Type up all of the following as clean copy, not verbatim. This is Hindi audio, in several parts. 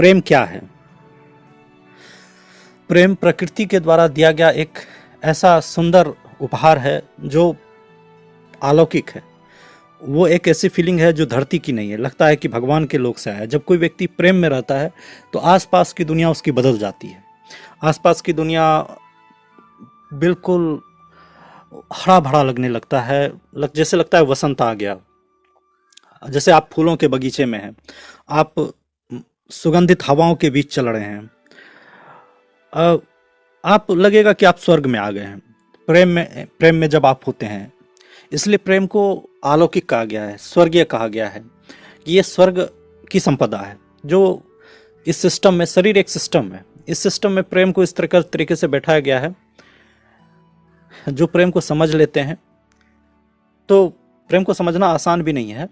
प्रेम क्या है? प्रेम प्रकृति के द्वारा दिया गया एक ऐसा सुंदर उपहार है जो अलौकिक है। वो एक ऐसी फीलिंग है जो धरती की नहीं है, लगता है कि भगवान के लोक से आया है। जब कोई व्यक्ति प्रेम में रहता है तो आसपास की दुनिया उसकी बदल जाती है। आसपास की दुनिया बिल्कुल हरा भरा लगने लगता है, जैसे लगता है वसंत आ गया। जैसे आप फूलों के बगीचे में हैं, आप सुगंधित हवाओं के बीच चल रहे हैं, आप लगेगा कि आप स्वर्ग में आ गए हैं। प्रेम में जब आप होते हैं, इसलिए प्रेम को अलौकिक कहा गया है, स्वर्गीय कहा गया है कि ये स्वर्ग की संपदा है। जो इस सिस्टम में, शरीर एक सिस्टम है, इस सिस्टम में प्रेम को इस तरीके से बैठाया गया है। जो प्रेम को समझ लेते हैं, तो प्रेम को समझना आसान भी नहीं है,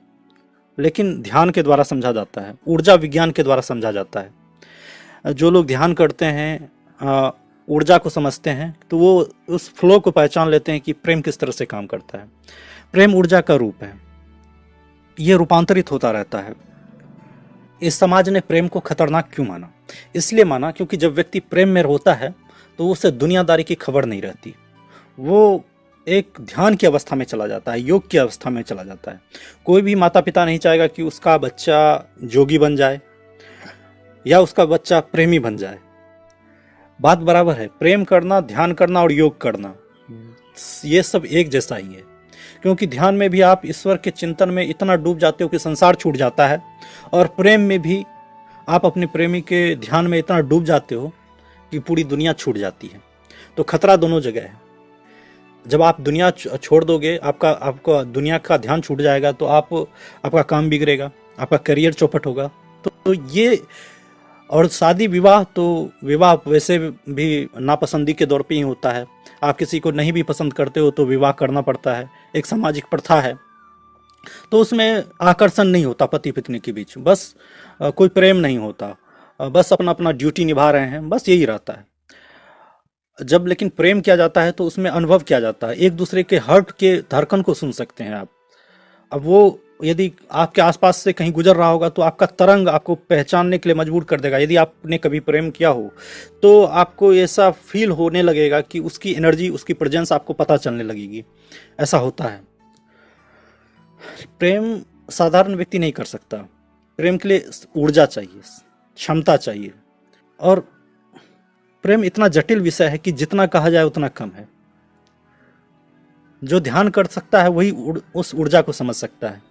लेकिन ध्यान के द्वारा समझा जाता है, ऊर्जा विज्ञान के द्वारा समझा जाता है। जो लोग ध्यान करते हैं, ऊर्जा को समझते हैं, तो वो उस फ्लो को पहचान लेते हैं कि प्रेम किस तरह से काम करता है। प्रेम ऊर्जा का रूप है, ये रूपांतरित होता रहता है। इस समाज ने प्रेम को खतरनाक क्यों माना? इसलिए माना क्योंकि जब व्यक्ति प्रेम में होता है तो उसे दुनियादारी की खबर नहीं रहती। वो एक ध्यान की अवस्था में चला जाता है, योग की अवस्था में चला जाता है। कोई भी माता पिता नहीं चाहेगा कि उसका बच्चा जोगी बन जाए या उसका बच्चा प्रेमी बन जाए। बात बराबर है। प्रेम करना, ध्यान करना और योग करना, ये सब एक जैसा ही है। क्योंकि ध्यान में भी आप ईश्वर के चिंतन में इतना डूब जाते हो कि संसार छूट जाता है, और प्रेम में भी आप अपने प्रेमी के ध्यान में इतना डूब जाते हो कि पूरी दुनिया छूट जाती है। तो खतरा दोनों जगह है। जब आप दुनिया छोड़ दोगे, आपका दुनिया का ध्यान छूट जाएगा, तो आपका काम बिगड़ेगा, आपका करियर चौपट होगा। तो ये, और शादी विवाह, तो विवाह वैसे भी नापसंदी के दौर पे ही होता है। आप किसी को नहीं भी पसंद करते हो तो विवाह करना पड़ता है, एक सामाजिक प्रथा है। तो उसमें आकर्षण नहीं होता पति पत्नी के बीच, बस कोई प्रेम नहीं होता, बस अपना अपना ड्यूटी निभा रहे हैं, बस यही रहता है। जब लेकिन प्रेम किया जाता है तो उसमें अनुभव किया जाता है, एक दूसरे के हर्ट के धड़कन को सुन सकते हैं आप। अब वो यदि आपके आसपास से कहीं गुजर रहा होगा तो आपका तरंग आपको पहचानने के लिए मजबूर कर देगा। यदि आपने कभी प्रेम किया हो तो आपको ऐसा फील होने लगेगा कि उसकी एनर्जी, उसकी प्रेजेंस आपको पता चलने लगेगी। ऐसा होता है। प्रेम साधारण व्यक्ति नहीं कर सकता। प्रेम के लिए ऊर्जा चाहिए, क्षमता चाहिए, और प्रेम इतना जटिल विषय है कि जितना कहा जाए उतना कम है। जो ध्यान कर सकता है वही उस ऊर्जा को समझ सकता है।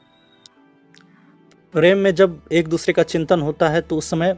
प्रेम में जब एक दूसरे का चिंतन होता है तो उस समय